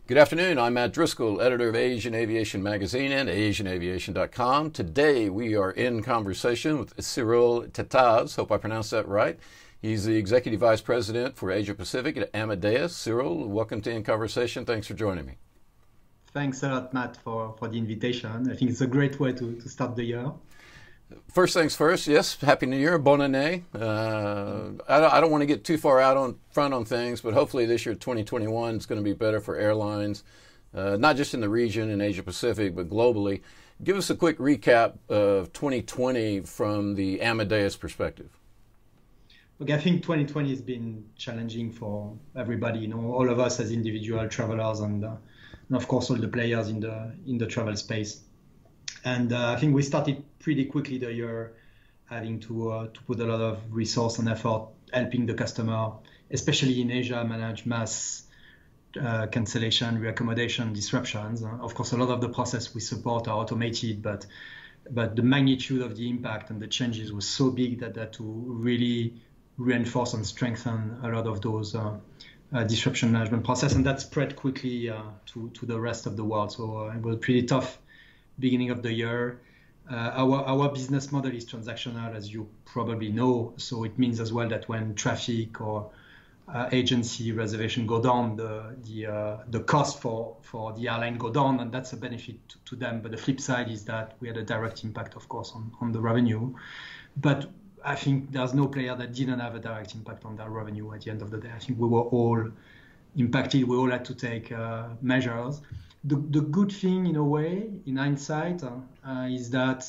Good afternoon. I'm Matt Driskill, editor of Asian Aviation Magazine and AsianAviation.com. Today we are in conversation with Cyril Tetaz. Hope I pronounced that right. He's the Executive Vice President for Asia-Pacific at Amadeus. Cyril, welcome to In Conversation. Thanks for joining me. Thanks a lot, Matt, for the invitation. I think it's a great way to start the year. First things first, yes, Happy New Year, Bonne année. I don't want to get too far out on front on things, but hopefully this year, 2021, is going to be better for airlines, not just in the region in Asia Pacific, but globally. Give us a quick recap of 2020 from the Amadeus perspective. Look, I think 2020 has been challenging for everybody, all of us as individual travelers and of course all the players in the travel space. And I think we started pretty quickly the year having to put a lot of resource and effort helping the customer, especially in Asia, manage mass cancellation, reaccommodation, disruptions. Of course, a lot of the process we support are automated, but the magnitude of the impact and the changes was so big that to really reinforce and strengthen a lot of those disruption management process, and that spread quickly to the rest of the world. So it was pretty tough beginning of the year. Our business model is transactional, as you probably know. So it means as well that when traffic or agency reservation go down, the cost for the airline go down, and that's a benefit to them. But the flip side is that we had a direct impact, of course, on the revenue. But I think there's no player that didn't have a direct impact on that revenue at the end of the day. I think we were all impacted. We all had to take measures. The good thing, in a way, in hindsight, is that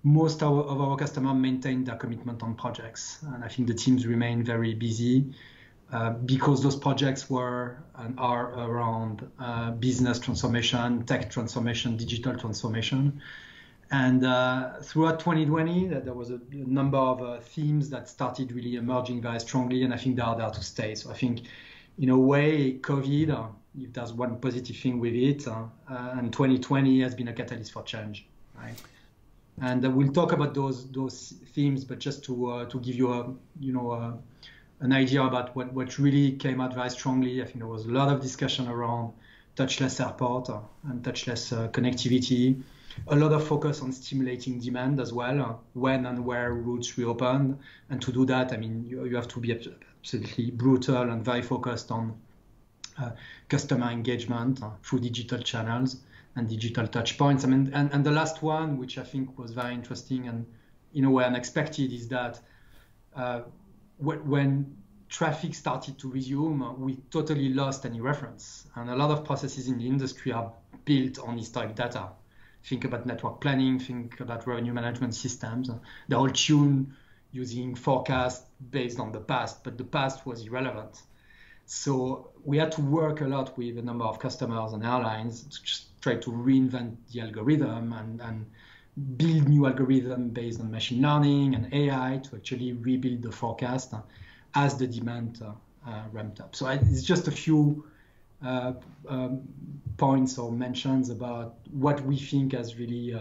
most of our customers maintain their commitment on projects. And I think the teams remain very busy because those projects were and are around business transformation, tech transformation, digital transformation. And throughout 2020, there was a number of themes that started really emerging very strongly, and I think they are there to stay. So I think, in a way, COVID, if there's one positive thing with it, and 2020 has been a catalyst for change, right? And we'll talk about those themes, but just to give you an idea about what really came out very strongly. I think there was a lot of discussion around touchless airport and touchless connectivity. A lot of focus on stimulating demand as well, when and where routes reopen. And to do that, I mean, you have to be absolutely brutal and very focused on customer engagement through digital channels and digital touch points. I mean, and the last one, which I think was very interesting and in a way unexpected, is that when traffic started to resume, we totally lost any reference. And a lot of processes in the industry are built on historic data. Think about network planning, think about revenue management systems. They're all tuned using forecasts based on the past, but the past was irrelevant. So we had to work a lot with a number of customers and airlines to just try to reinvent the algorithm and build new algorithm based on machine learning and AI to actually rebuild the forecast as the demand ramped up. So it's just a few points or mentions about what we think has really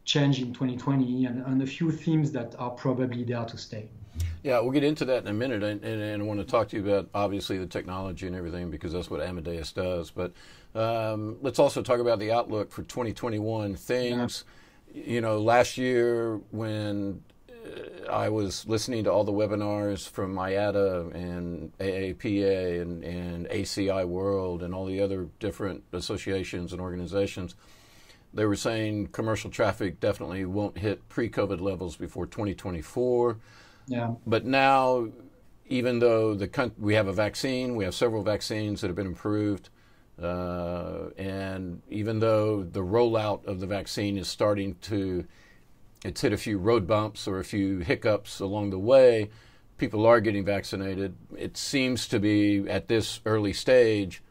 changed in 2020 and a few themes that are probably there to stay. Yeah, we'll get into that in a minute, and I want to talk to you about, obviously, the technology and everything, because that's what Amadeus does. But let's also talk about the outlook for 2021. Things, last year when I was listening to all the webinars from IATA and AAPA and ACI World and all the other different associations and organizations, they were saying commercial traffic definitely won't hit pre-COVID levels before 2024. Yeah. But now, even though we have a vaccine, we have several vaccines that have been approved, and even though the rollout of the vaccine is starting to, it's hit a few road bumps or a few hiccups along the way, people are getting vaccinated. It seems to be, at this early stage,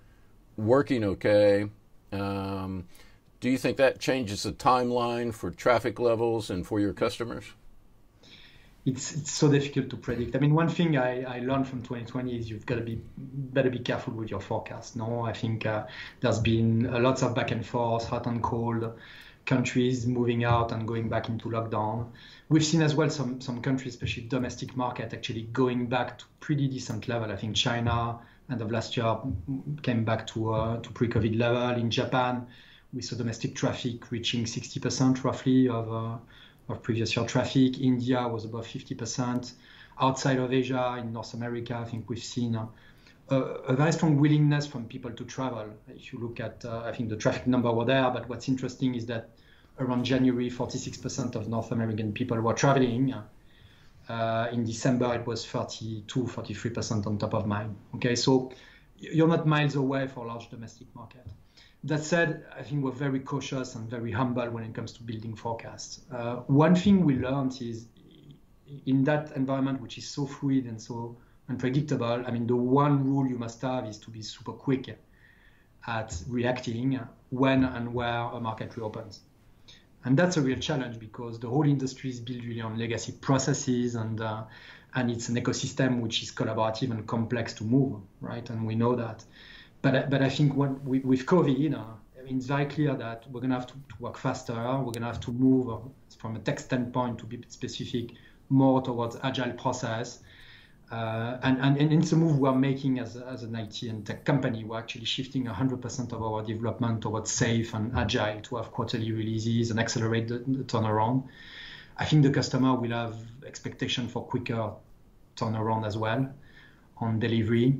working okay. Do you think that changes the timeline for traffic levels and for your customers? It's so difficult to predict. I mean, one thing I learned from 2020 is you've got to better be careful with your forecast. No, I think there's been lots of back and forth, hot and cold. countries moving out and going back into lockdown. We've seen as well some countries, especially domestic market, actually going back to pretty decent level. I think China, end of last year, came back to pre-COVID level. In Japan, we saw domestic traffic reaching 60% roughly of previous year traffic. India was above 50%. Outside of Asia, in North America, I think we've seen a very strong willingness from people to travel. If you look at, I think the traffic number were there, but what's interesting is that around January, 46% of North American people were traveling. In December, it was 43% on top of mind. Okay, so you're not miles away for large domestic market. That said, I think we're very cautious and very humble when it comes to building forecasts. One thing we learned is in that environment, which is so fluid and so unpredictable, I mean, the one rule you must have is to be super quick at reacting when and where a market reopens. And that's a real challenge because the whole industry is built really on legacy processes and it's an ecosystem which is collaborative and complex to move, right? And we know that. But I think with COVID, I mean, it's very clear that we're going to have to work faster. We're going to have to move from a tech standpoint, to be specific, more towards agile process. And it's a move we're making as an IT and tech company. We're actually shifting 100% of our development towards safe and agile to have quarterly releases and accelerate the turnaround. I think the customer will have expectation for quicker turnaround as well on delivery.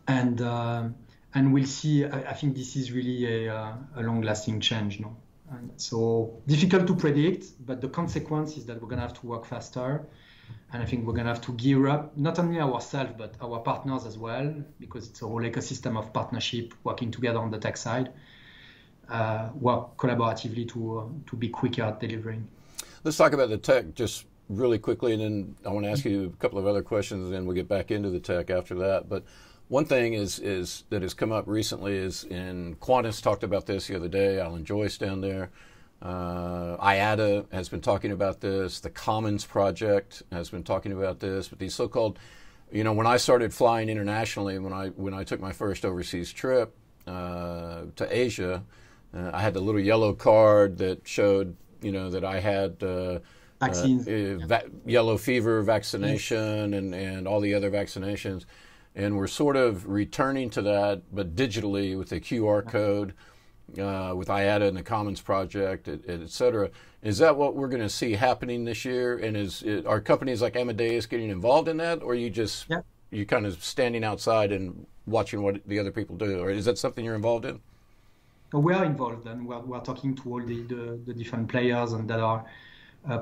And we'll see, I think this is really a long-lasting change. No? And so difficult to predict, but the consequence is that we're going to have to work faster. And I think we're going to have to gear up, not only ourselves, but our partners as well, because it's a whole ecosystem of partnership working together on the tech side, work collaboratively to be quicker at delivering. Let's talk about the tech just really quickly, and then I want to ask you a couple of other questions, and then we'll get back into the tech after that. But one thing is that has come up recently is, and Qantas talked about this the other day, Alan Joyce down there. IATA has been talking about this. The Commons Project has been talking about this. But these so-called, when I started flying internationally, when I took my first overseas trip to Asia, I had the little yellow card that showed, that I had vaccines, yellow fever vaccination, and all the other vaccinations. And we're sort of returning to that, but digitally with the QR code. With IATA and the Commons Project, et cetera. Is that what we're going to see happening this year? And are companies like Amadeus getting involved in that, or are you just you kind of standing outside and watching what the other people do? Or is that something you're involved in? We are involved, and we're talking to all the different players and that are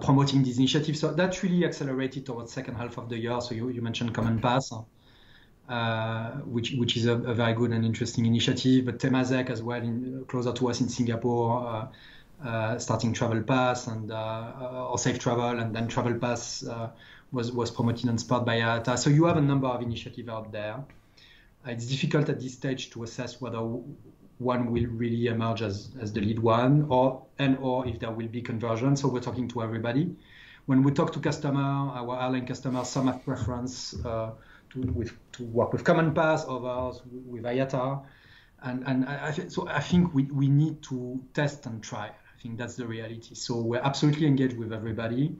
promoting these initiatives. So that's really accelerated towards second half of the year. So you mentioned Common Pass. Which is a very good and interesting initiative, but Temasek as well, closer to us in Singapore, starting Travel Pass and or Safe Travel, and then Travel Pass was promoted and sponsored by IATA. So you have a number of initiatives out there. It's difficult at this stage to assess whether one will really emerge as the lead one, or if there will be conversion. So we're talking to everybody. When we talk to our airline customers, some have preference to work with Common Pass, others with IATA, and I think we need to test and try. I think that's the reality. So we're absolutely engaged with everybody.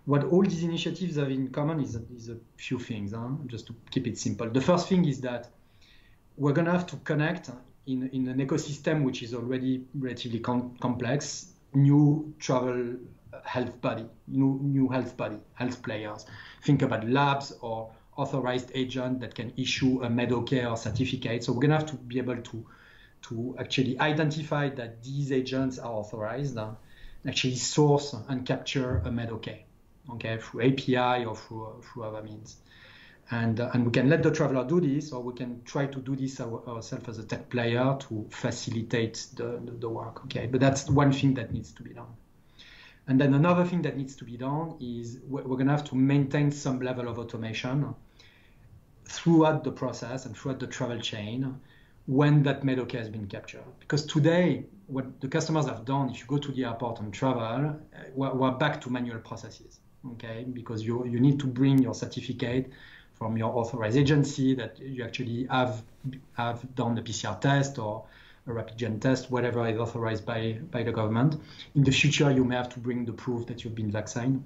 What all these initiatives have in common is a few things, just to keep it simple. The first thing is that we're going to have to connect in an ecosystem which is already relatively complex, new travel health body, new health players. Think about labs or authorized agent that can issue a Medicare certificate. So we're going to have to be able to actually identify that these agents are authorized, actually source and capture a Medicare, okay, through API or through other means. And we can let the traveler do this, or we can try to do this ourselves as a tech player to facilitate the work, okay? But that's one thing that needs to be done. And then another thing that needs to be done is we're going to have to maintain some level of automation throughout the process and throughout the travel chain when that Medicare has been captured. Because today, what the customers have done, if you go to the airport and travel, we're back to manual processes, okay? Because you need to bring your certificate from your authorized agency that you actually have done the PCR test or a rapid gen test, whatever is authorized by the government. In the future, you may have to bring the proof that you've been vaccinated.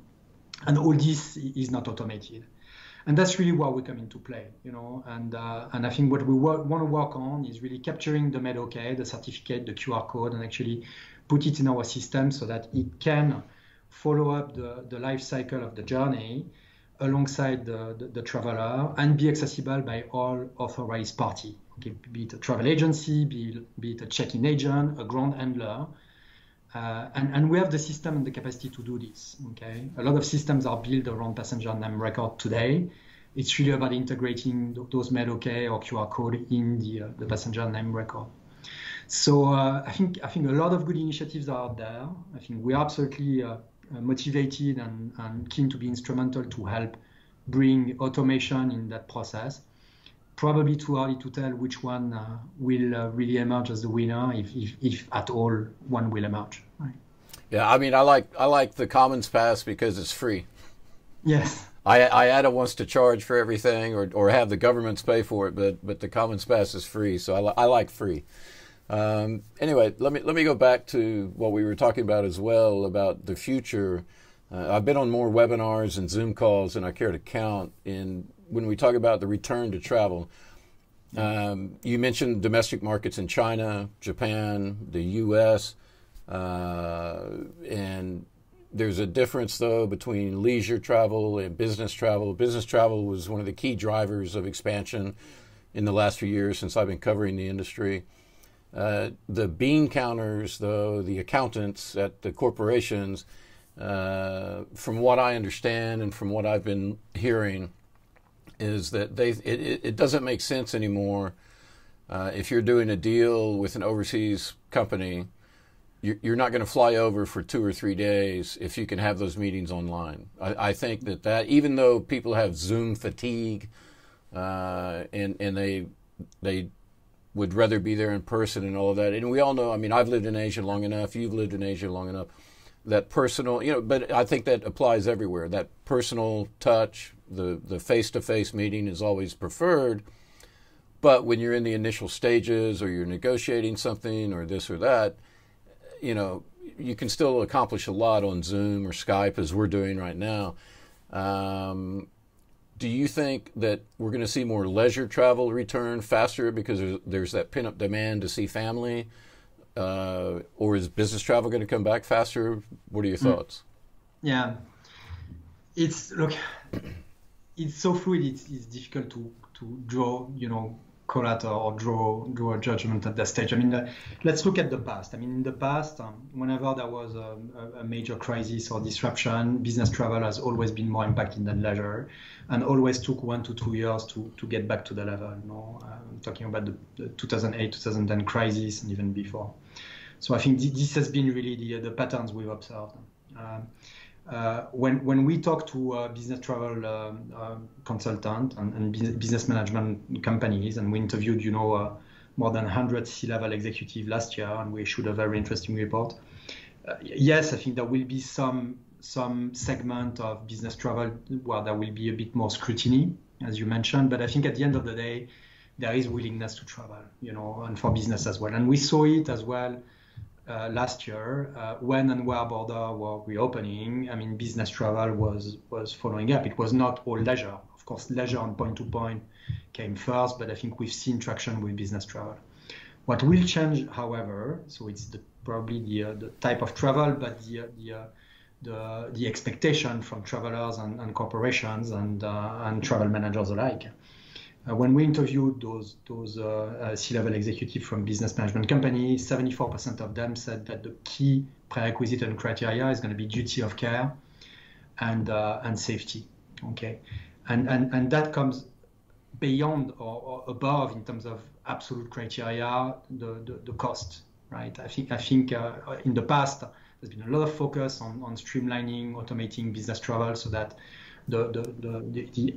And all this is not automated. And that's really where we come into play, and I think what we want to work on is really capturing the Med-OK, the certificate, the QR code, and actually put it in our system so that it can follow up the life cycle of the journey alongside the traveler and be accessible by all authorized parties, okay? Be it a travel agency, be it a check-in agent, a ground handler. And we have the system and the capacity to do this. Okay, a lot of systems are built around passenger name record today. It's really about integrating those Med-OK or QR code in the passenger name record. So I think a lot of good initiatives are out there. I think we are absolutely motivated and keen to be instrumental to help bring automation in that process. Probably too early to tell which one will really emerge as the winner, if at all one will emerge. Right? Yeah, I mean, I like the Commons Pass because it's free. Yes. IATA wants to charge for everything or have the governments pay for it, but the Commons Pass is free, so I like free. Anyway, let me go back to what we were talking about as well about the future. I've been on more webinars and Zoom calls than I care to count when we talk about the return to travel. You mentioned domestic markets in China, Japan, the U.S., and there's a difference, though, between leisure travel and business travel. Business travel was one of the key drivers of expansion in the last few years since I've been covering the industry. The bean counters, though, the accountants at the corporations, from what I understand and from what I've been hearing, is that it doesn't make sense anymore if you're doing a deal with an overseas company. You're not going to fly over for 2 or 3 days if you can have those meetings online. I think that even though people have Zoom fatigue and they would rather be there in person and all of that, and we all know, I mean, I've lived in Asia long enough, you've lived in Asia long enough, that personal, but I think that applies everywhere. That personal touch, the face-to-face meeting is always preferred. But when you're in the initial stages or you're negotiating something or this or that, you can still accomplish a lot on Zoom or Skype as we're doing right now. Do you think that we're going to see more leisure travel return faster because there's that pent-up demand to see family? Or is business travel going to come back faster? What are your thoughts? Yeah, it's so fluid. It's difficult to draw, collateral or draw a judgment at that stage. I mean, let's look at the past. I mean, in the past, whenever there was a major crisis or disruption, business travel has always been more impacted than leisure, and always took 1 to 2 years to get back to the level. I'm talking about the 2008, 2010 crisis and even before. So I think this has been really the patterns we've observed. When we talk to business travel consultant and business management companies, and we interviewed, more than 100 C-level executives last year, and we issued a very interesting report. Yes, I think there will be some segment of business travel where there will be a bit more scrutiny, as you mentioned. But I think at the end of the day, there is willingness to travel, and for business as well. And we saw it as well. Last year, when and where borders were reopening, I mean, business travel was following up. It was not all leisure. Of course, leisure and point-to-point came first, but I think we've seen traction with business travel. What will change, however, so it's probably the type of travel, but the expectation from travelers and corporations and travel managers alike. When we interviewed those C-level executives from business management companies, 74% of them said that the key prerequisite and criteria is going to be duty of care and safety. Okay, and that comes beyond or above in terms of absolute criteria the cost, right? I think in the past there's been a lot of focus on streamlining, automating business travel so that the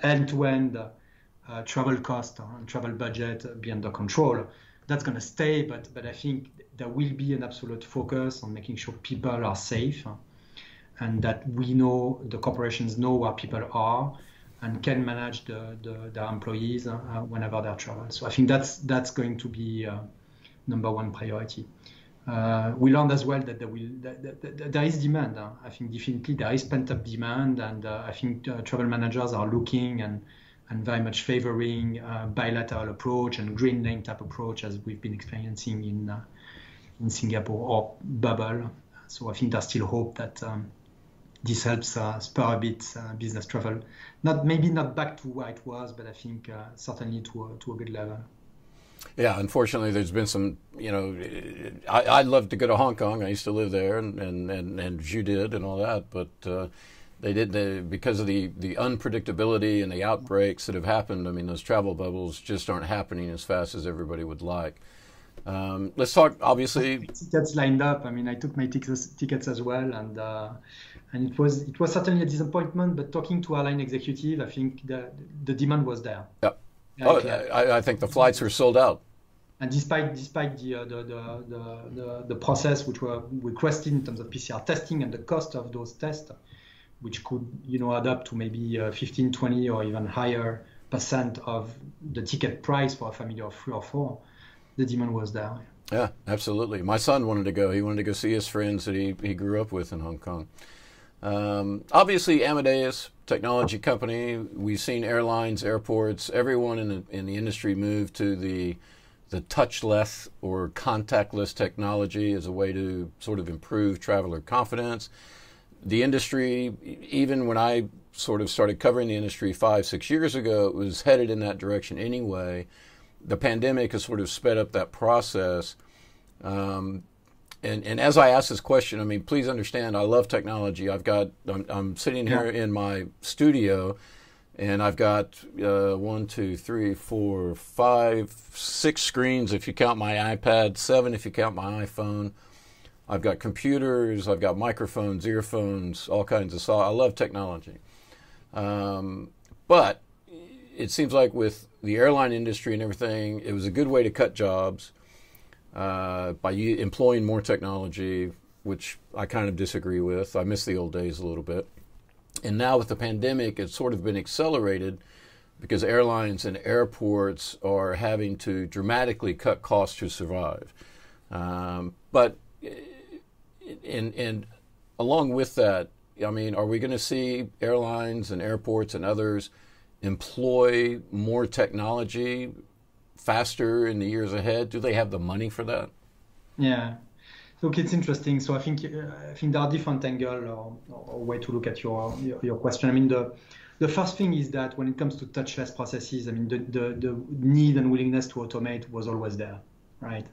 end-to-end travel cost and travel budget be under control. That's going to stay, but I think there will be an absolute focus on making sure people are safe and that the corporations know where people are and can manage their employees whenever they travel. So I think that's going to be number one priority. We learned as well that there is demand. I think definitely there is pent-up demand, and I think travel managers are looking and very much favoring bilateral approach and green lane type approach as we've been experiencing in Singapore or bubble. So I think there's still hope that this helps spur a bit business travel. Maybe not back to where it was, but I think certainly to a good level. Yeah, unfortunately, there's been some, I'd love to go to Hong Kong. I used to live there, and you did and all that, but because of the unpredictability and the outbreaks that have happened, I mean, those travel bubbles just aren't happening as fast as everybody would like. Let's talk, obviously. Tickets lined up. I mean, I took my tickets as well, and it was certainly a disappointment, but talking to airline executive, I think the demand was there. Yeah. I think the flights were sold out. And despite the process which were requested in terms of PCR testing and the cost of those tests, which could add up to maybe 15, 20 or even higher % of the ticket price for a family of 3 or 4, the demand was there. Yeah, absolutely. My son wanted to go. He wanted to go see his friends that he grew up with in Hong Kong. Obviously, Amadeus technology company. We've seen airlines, airports, everyone in the industry move to the touchless or contactless technology as a way to sort of improve traveler confidence. The industry, even when I sort of started covering the industry 5-6 years ago, it was headed in that direction anyway. The pandemic has sort of sped up that process. And as I ask this question, I mean, please understand, I love technology. I'm sitting here in my studio, and I've got 1, 2, 3, 4, 5, 6 screens if you count my iPad, 7 if you count my iPhone. I've got computers, I've got microphones, earphones, all kinds of stuff. I love technology. But it seems like with the airline industry and everything, it was a good way to cut jobs. By employing more technology, which I kind of disagree with. I miss the old days a little bit. And now with the pandemic, it's sort of been accelerated because airlines and airports are having to dramatically cut costs to survive. But along with that, I mean, are we going to see airlines and airports and others employ more technology faster in the years ahead? Do they have the money for that? Yeah, look, it's interesting. So I think there are different angles or way to look at your question. I mean, the first thing is that when it comes to touchless processes, I mean, the need and willingness to automate was always there, right?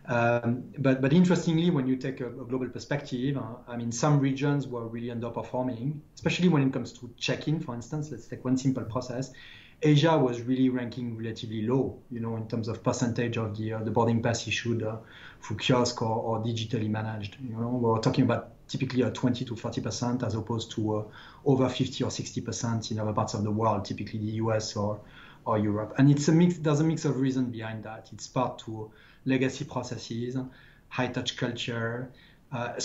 But interestingly, when you take a global perspective, I mean, some regions were really underperforming, especially when it comes to check-in, for instance. Let's take one simple process. Asia was really ranking relatively low, in terms of percentage of the boarding pass issued through kiosk or digitally managed. We're talking about typically a 20 to 30% as opposed to over 50 or 60% in other parts of the world, typically the US or Europe. And it's a mix. There's a mix of reasons behind that. It's part to legacy processes, high touch culture.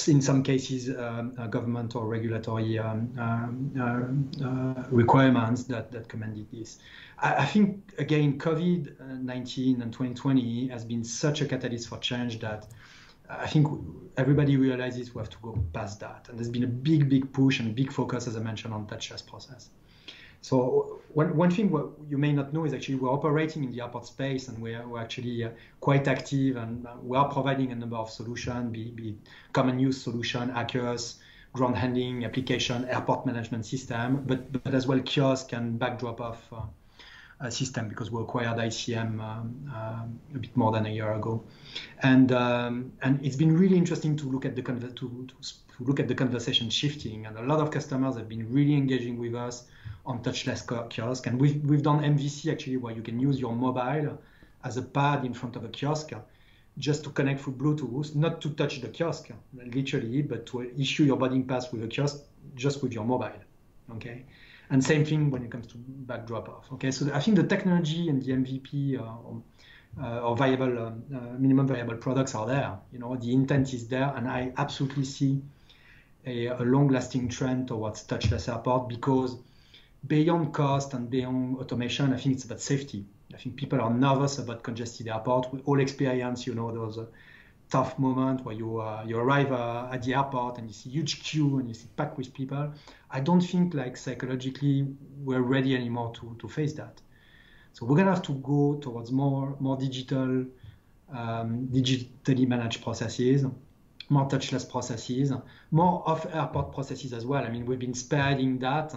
In some cases, government or regulatory requirements that commanded this. I think, again, COVID-19 and 2020 has been such a catalyst for change that I think everybody realizes we have to go past that. And there's been a big push and big focus, as I mentioned, on touchless process. So one thing you may not know is actually we're operating in the airport space, and we're actually quite active, and we are providing a number of solutions, be it common use solution, ACUS, ground handling application, airport management system, but as well kiosk and back drop-off system, because we acquired ICM a bit more than a year ago, and it's been really interesting to look at the conversation shifting, and a lot of customers have been really engaging with us on touchless kiosk, and we've done MVC actually, where you can use your mobile as a pad in front of a kiosk, just to connect through Bluetooth, not to touch the kiosk literally, but to issue your boarding pass with a kiosk just with your mobile. Okay, and same thing when it comes to back drop off. Okay, so I think the technology and the MVP or viable minimum viable products are there. The intent is there, and I absolutely see a long-lasting trend towards touchless airport, because beyond cost and beyond automation, I think it's about safety. I think people are nervous about congested airport. We all experience, those tough moments where you arrive at the airport and you see huge queue and you see packed with people. I don't think like psychologically we're ready anymore to face that. So we're gonna have to go towards more digital, digitally managed processes, more touchless processes, more off-airport processes as well. I mean, we've been spearheading that.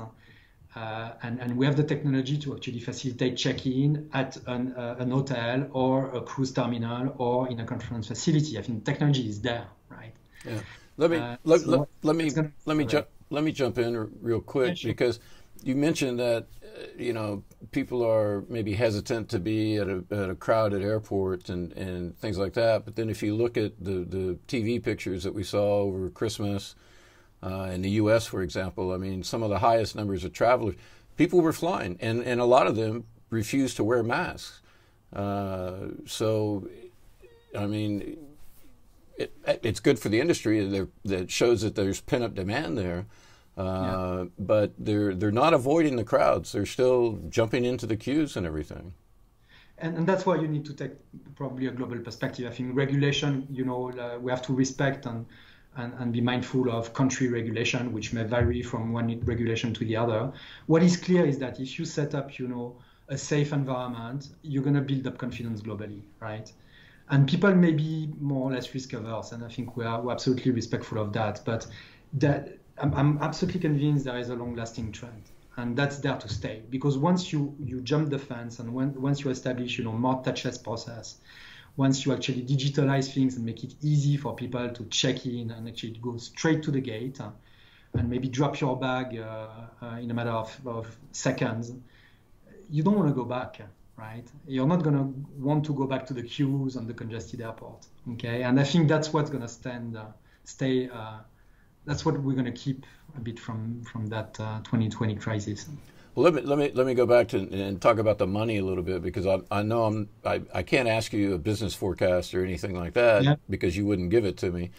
And we have the technology to actually facilitate check-in at an hotel or a cruise terminal or in a conference facility. I think technology is there, right? Yeah. Let me jump in real quick, yeah, sure. Because you mentioned that people are maybe hesitant to be at a crowded airport and things like that. But then if you look at the TV pictures that we saw over Christmas. In the U.S., for example, I mean, some of the highest numbers of travelers, people were flying, and a lot of them refused to wear masks. So, I mean, it's good for the industry. That shows that there's pent-up demand there. But they're not avoiding the crowds. They're still jumping into the queues and everything. And that's why you need to take probably a global perspective. I think regulation, we have to respect and be mindful of country regulation, which may vary from one regulation to the other. What is clear is that if you set up, a safe environment, you're going to build up confidence globally, right? And people may be more or less risk averse, and I think we're absolutely respectful of that. But I'm absolutely convinced there is a long-lasting trend, and that's there to stay. Because once you jump the fence and once you establish, more touchless process, once you actually digitalize things and make it easy for people to check in and actually go straight to the gate and maybe drop your bag in a matter of seconds, you don't want to go back, right? You're not going to want to go back to the queues on the congested airport, okay? And I think that's what's going to stay. That's what we're going to keep a bit from that 2020 crisis. Well, let me go back to and talk about the money a little bit, because I know I can't ask you a business forecast or anything like that, because you wouldn't give it to me.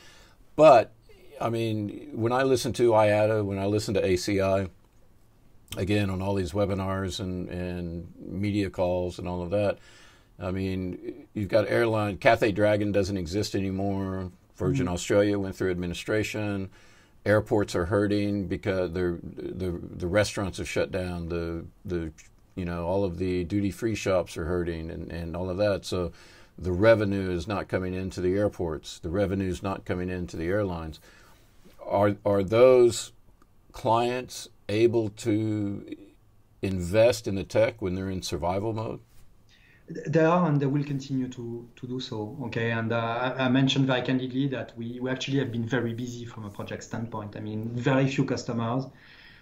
But I mean, when I listen to IATA, when I listen to ACI, again on all these webinars and media calls and all of that, I mean, you've got Airline. Cathay Dragon doesn't exist anymore. Virgin Australia went through administration. Airports are hurting because the restaurants are shut down. The all of the duty-free shops are hurting and all of that. So the revenue is not coming into the airports. The revenue is not coming into the airlines. Are those clients able to invest in the tech when they're in survival mode? They are, and they will continue to do so. Okay, and I mentioned very candidly that we actually have been very busy from a project standpoint. I mean, very few customers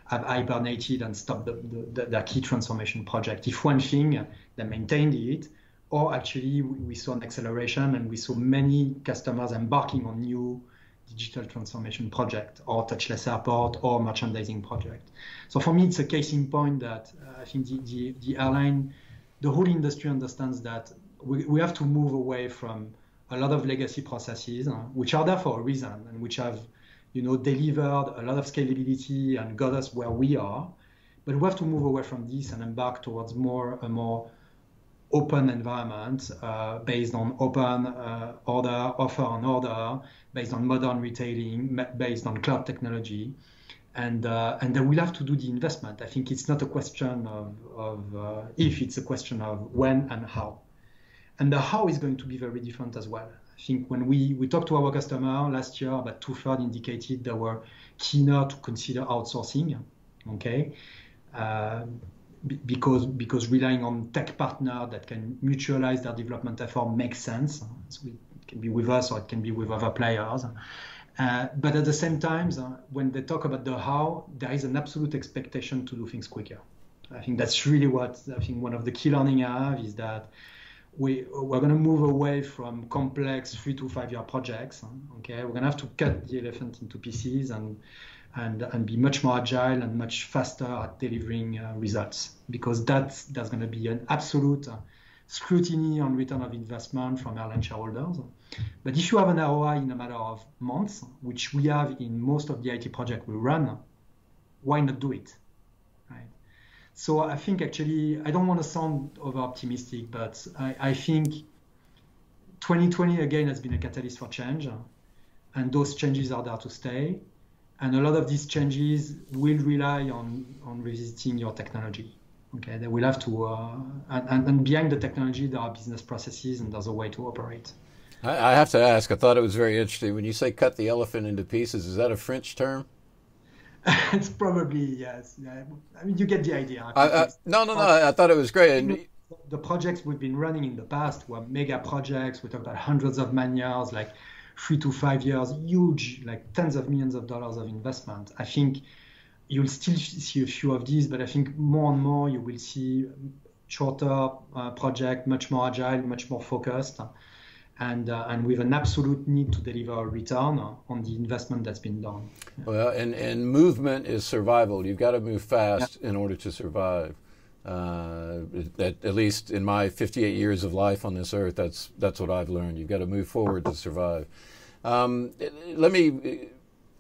have hibernated and stopped their key transformation project. If one thing, they maintained it, or actually we saw an acceleration and we saw many customers embarking on new digital transformation project or touchless airport or merchandising project. So for me, it's a case in point that I think the airline, the whole industry understands that we have to move away from a lot of legacy processes, which are there for a reason and which have, delivered a lot of scalability and got us where we are. But we have to move away from this and embark towards a more open environment based on open offer and order, based on modern retailing, based on cloud technology. And then we'll have to do the investment. I think it's not a question of if, it's a question of when and how. And the how is going to be very different as well. I think when we talked to our customer last year, about 2/3 indicated they were keener to consider outsourcing, okay? Because relying on tech partner that can mutualize their development effort makes sense. So it can be with us or it can be with other players. But at the same time, when they talk about the how, there is an absolute expectation to do things quicker. I think that's really what I think one of the key learning I have is that we're going to move away from complex 3 to 5 year projects. Okay, we're going to have to cut the elephant into pieces and be much more agile and much faster at delivering results, because there's going to be an absolute scrutiny on return of investment from airline shareholders. But if you have an ROI in a matter of months, which we have in most of the IT projects we run, why not do it, right? So I think actually, I don't want to sound over optimistic, but I think 2020 again has been a catalyst for change, and those changes are there to stay. And a lot of these changes will rely on revisiting your technology. Okay, they will have to, and behind the technology, there are business processes and there's a way to operate. I have to ask, I thought it was very interesting. When you say cut the elephant into pieces, is that a French term? It's probably, yes. Yeah. I mean, you get the idea. No. I thought it was great. And the projects we've been running in the past were mega projects. We talk about hundreds of man-years, like 3 to 5 years, huge, like tens of millions of dollars of investment. I think you'll still see a few of these, but I think more and more you will see shorter project, much more agile, much more focused, and with an absolute need to deliver a return on the investment that's been done. Well, and movement is survival. You've got to move fast in order to survive. At least in my 58 years of life on this earth, that's what I've learned. You've got to move forward to survive. Let me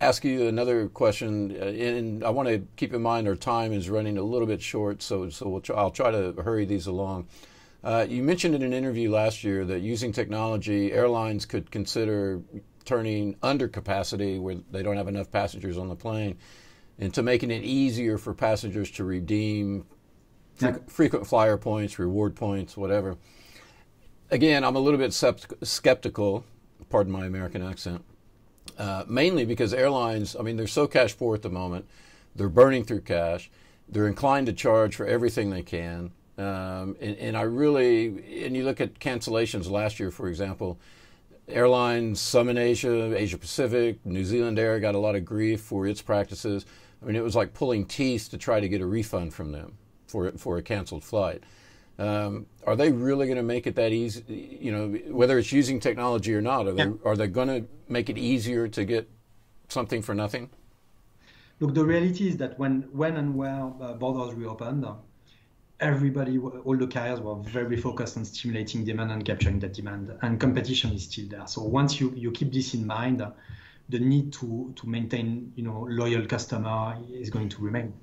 ask you another question, and I want to keep in mind our time is running a little bit short, so I'll try to hurry these along. You mentioned in an interview last year that using technology, airlines could consider turning under capacity where they don't have enough passengers on the plane into making it easier for passengers to redeem frequent flyer points, reward points, whatever. Again, I'm a little bit skeptical, pardon my American accent, mainly because airlines, I mean, they're so cash poor at the moment. They're burning through cash. They're inclined to charge for everything they can. And you look at cancellations last year, for example, airlines, some in Asia, Asia-Pacific, New Zealand Air got a lot of grief for its practices. I mean, it was like pulling teeth to try to get a refund from them for a canceled flight. Are they really going to make it that easy? You know, whether it's using technology or not, are they going to make it easier to get something for nothing? Look, the reality is that when and where borders reopened, everybody, all the carriers were very focused on stimulating demand and capturing that demand, and competition is still there. So once you keep this in mind, the need to maintain, loyal customer is going to remain.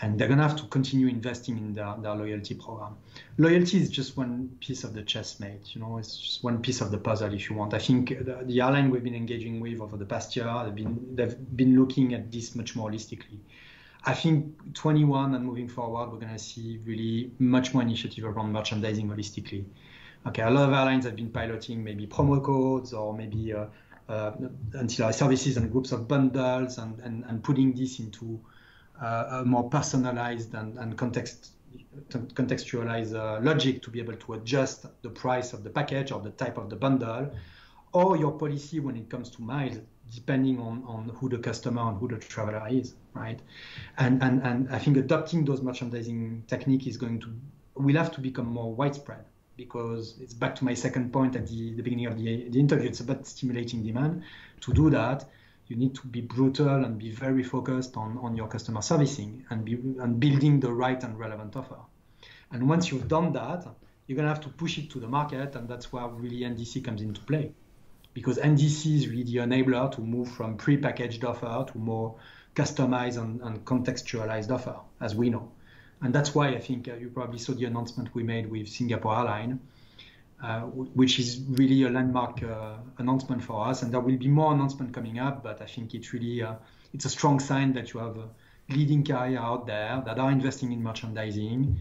And they're going to have to continue investing in their loyalty program. Loyalty is just one piece of the chessmate, it's just one piece of the puzzle, if you want. I think the airline we've been engaging with over the past year, they've been looking at this much more holistically. I think 21 and moving forward, we're going to see really much more initiative around merchandising holistically. Okay, a lot of airlines have been piloting maybe promo codes or maybe ancillary services and groups of bundles and putting this into a more personalized and contextualized logic to be able to adjust the price of the package or the type of the bundle or your policy when it comes to miles, depending on who the customer and who the traveler is, right? And I think adopting those merchandising technique will have to become more widespread, because it's back to my second point at the beginning of the interview. It's about stimulating demand. To do that, you need to be brutal and be very focused on your customer servicing and building the right and relevant offer. And once you've done that, you're going to have to push it to the market, and that's where really NDC comes into play. Because NDC is really the enabler to move from pre-packaged offer to more customized and contextualized offer, as we know. And that's why I think you probably saw the announcement we made with Singapore Airlines, which is really a landmark announcement for us. And there will be more announcements coming up, but I think it's really it's a strong sign that you have a leading carrier out there that are investing in merchandising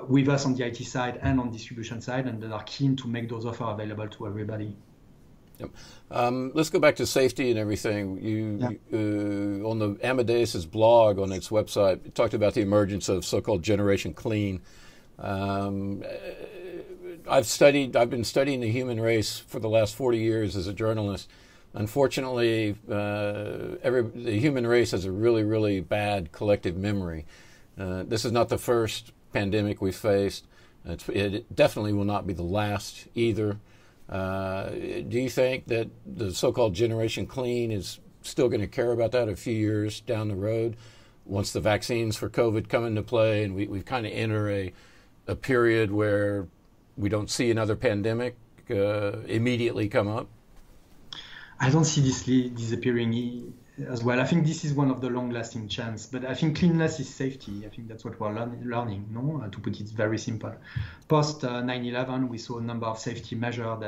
with us on the IT side and on distribution side, and that are keen to make those offers available to everybody. Yep. Let's go back to safety and everything. On the Amadeus's blog on its website, it talked about the emergence of so-called Generation Clean. I've been studying the human race for the last 40 years as a journalist. Unfortunately, the human race has a really, really bad collective memory. This is not the first pandemic we faced. It definitely will not be the last either. Do you think that the so-called Generation Clean is still going to care about that a few years down the road once the vaccines for COVID come into play and we've kind of enter a period where we don't see another pandemic immediately come up? I don't see this disappearing as well. I think this is one of the long-lasting trends, but I think cleanliness is safety. I think that's what we're learning, no? To put it very simple. Post 9/11, we saw a number of safety measures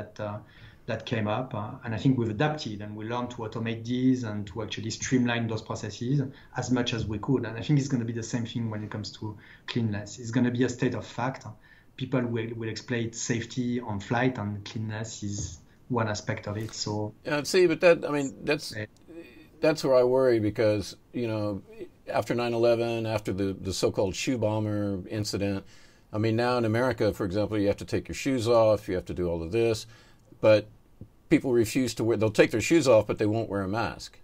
that came up, and I think we've adapted and we learned to automate these and to actually streamline those processes as much as we could. And I think it's going to be the same thing when it comes to cleanliness. It's going to be a state of fact. People will explain safety on flight, and cleanliness is one aspect of it. So yeah, see, but that's where I worry, because, after 9/11, after the so-called shoe bomber incident, I mean, now in America, for example, you have to take your shoes off, you have to do all of this, but people refuse to wear, they'll take their shoes off, but they won't wear a mask.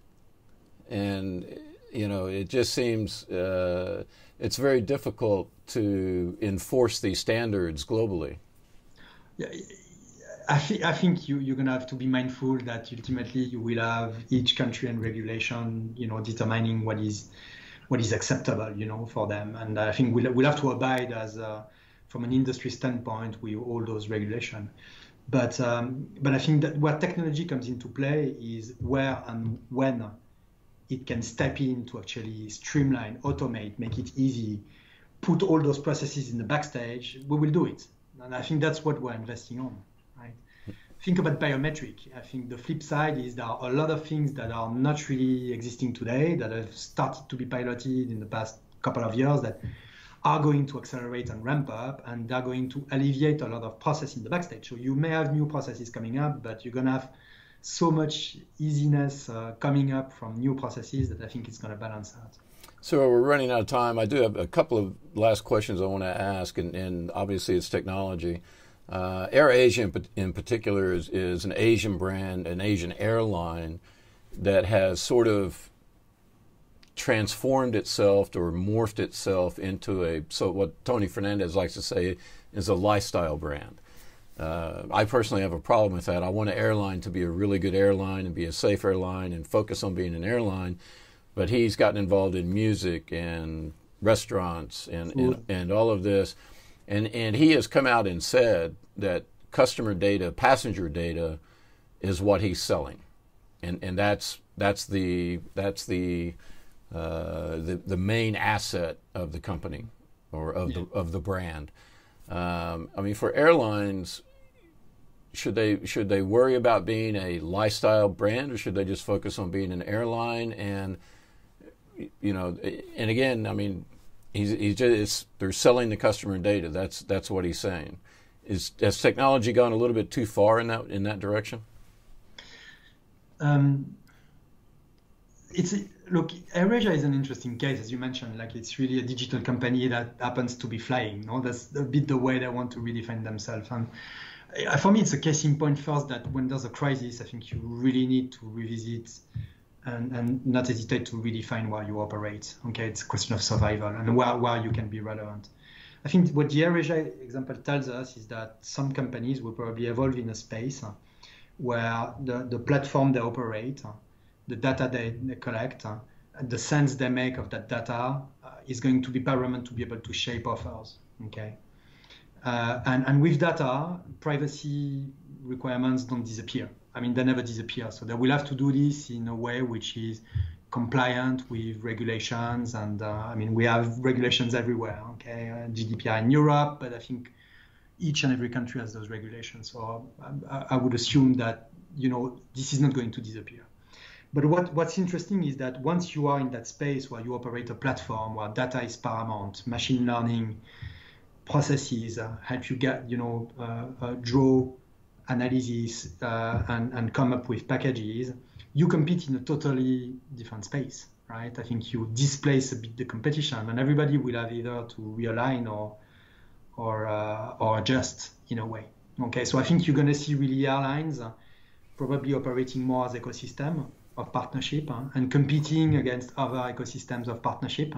And, it just seems it's very difficult to enforce these standards globally. Yeah. I think you're going to have to be mindful that ultimately you will have each country and regulation, determining what is acceptable, for them. And I think we'll have to abide from an industry standpoint with all those regulations. But I think that where technology comes into play is where and when it can step in to actually streamline, automate, make it easy, put all those processes in the backstage. We will do it. And I think that's what we're investing on. Think about biometric. I think the flip side is there are a lot of things that are not really existing today that have started to be piloted in the past couple of years that are going to accelerate and ramp up, and they're going to alleviate a lot of process in the backstage. So you may have new processes coming up, but you're going to have so much easiness coming up from new processes that I think it's going to balance out. So we're running out of time. I do have a couple of last questions I want to ask, and obviously it's technology. AirAsia in particular is an Asian brand, an Asian airline that has sort of transformed itself or morphed itself into what Tony Fernandez likes to say is a lifestyle brand. I personally have a problem with that. I want an airline to be a really good airline and be a safe airline and focus on being an airline, but he's gotten involved in music and restaurants and all of this. And he has come out and said that customer data, passenger data, is what he's selling, and that's the main asset of the company or of the brand. I mean, for airlines, should they worry about being a lifestyle brand, or should they just focus on being an airline? And and again, I mean, they're selling the customer data. That's what he's saying. Has technology gone a little bit too far in that direction? Look, AirAsia is an interesting case, as you mentioned. Like, it's really a digital company that happens to be flying. That's a bit the way they want to redefine themselves. And for me, it's a case in point first that when there's a crisis, I think you really need to revisit and not hesitate to redefine where you operate. Okay, it's a question of survival and where you can be relevant. I think what the AirAsia example tells us is that some companies will probably evolve in a space where the platform they operate, the data they collect, the sense they make of that data is going to be paramount to be able to shape offers. Okay, and with data, privacy requirements don't disappear. I mean, they never disappear. So they will have to do this in a way which is compliant with regulations. And I mean, we have regulations everywhere. Okay, GDPR in Europe, but I think each and every country has those regulations. So I would assume that this is not going to disappear. But what's interesting is that once you are in that space where you operate a platform where data is paramount, machine learning processes help you get draw analysis and come up with packages, you compete in a totally different space, right? I think you displace a bit the competition, and everybody will have either to realign or adjust in a way. Okay, so I think you're going to see really airlines probably operating more as ecosystem of partnership and competing against other ecosystems of partnership,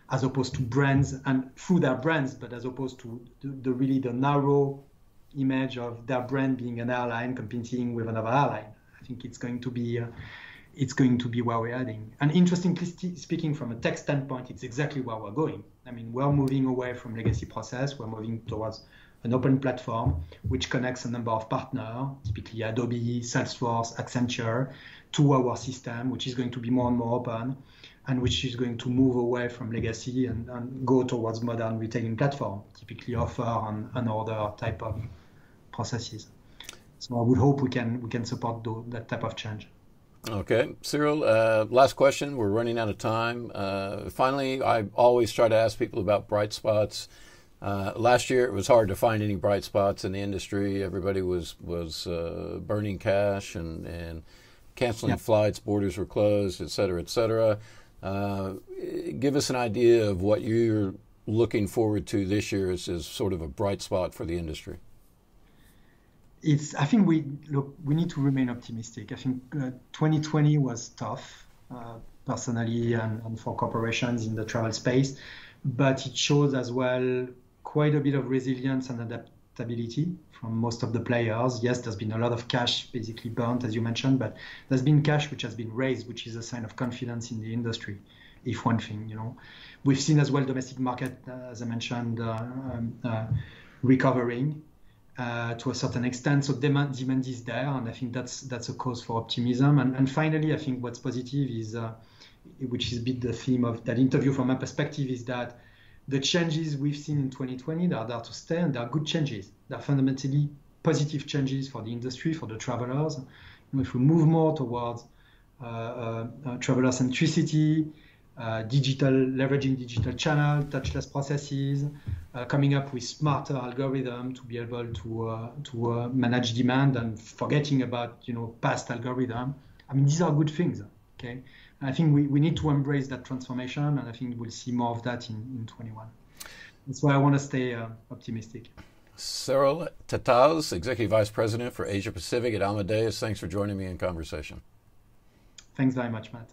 as opposed to brands and through their brands, but as opposed to the narrow image of their brand being an airline competing with another airline. I think it's going to be where we're heading. And interestingly speaking, from a tech standpoint, it's exactly where we're going. I mean, we're moving away from legacy process. We're moving towards an open platform which connects a number of partners, typically Adobe, Salesforce, Accenture, to our system, which is going to be more and more open, and which is going to move away from legacy and go towards modern retailing platform, typically offer and order type of processes. So I would hope we can support that type of change. Okay, Cyril, last question. We're running out of time. Finally, I always try to ask people about bright spots. Last year, it was hard to find any bright spots in the industry. Everybody was burning cash and canceling flights, borders were closed, et cetera, et cetera. Give us an idea of what you're looking forward to this year as sort of a bright spot for the industry. I think we need to remain optimistic. I think 2020 was tough, personally and for corporations in the travel space, but it shows as well quite a bit of resilience and adaptability from most of the players. Yes, there's been a lot of cash basically burnt, as you mentioned, but there's been cash which has been raised, which is a sign of confidence in the industry, if one thing, We've seen as well domestic market, as I mentioned, recovering. To a certain extent, so demand is there, and I think that's a cause for optimism. And finally, I think what's positive is, which is a bit the theme of that interview from my perspective, is that the changes we've seen in 2020, they are there to stay, and they are good changes. They are fundamentally positive changes for the industry, for the travelers. If we move more towards traveler centricity, leveraging digital channel, touchless processes, coming up with smarter algorithm to be able to manage demand and forgetting about past algorithm. I mean, these are good things. Okay, and I think we need to embrace that transformation, and I think we'll see more of that in 21. That's why I want to stay optimistic. Cyril Tetaz, Executive Vice President for Asia Pacific at Amadeus. Thanks for joining me in conversation. Thanks very much, Matt.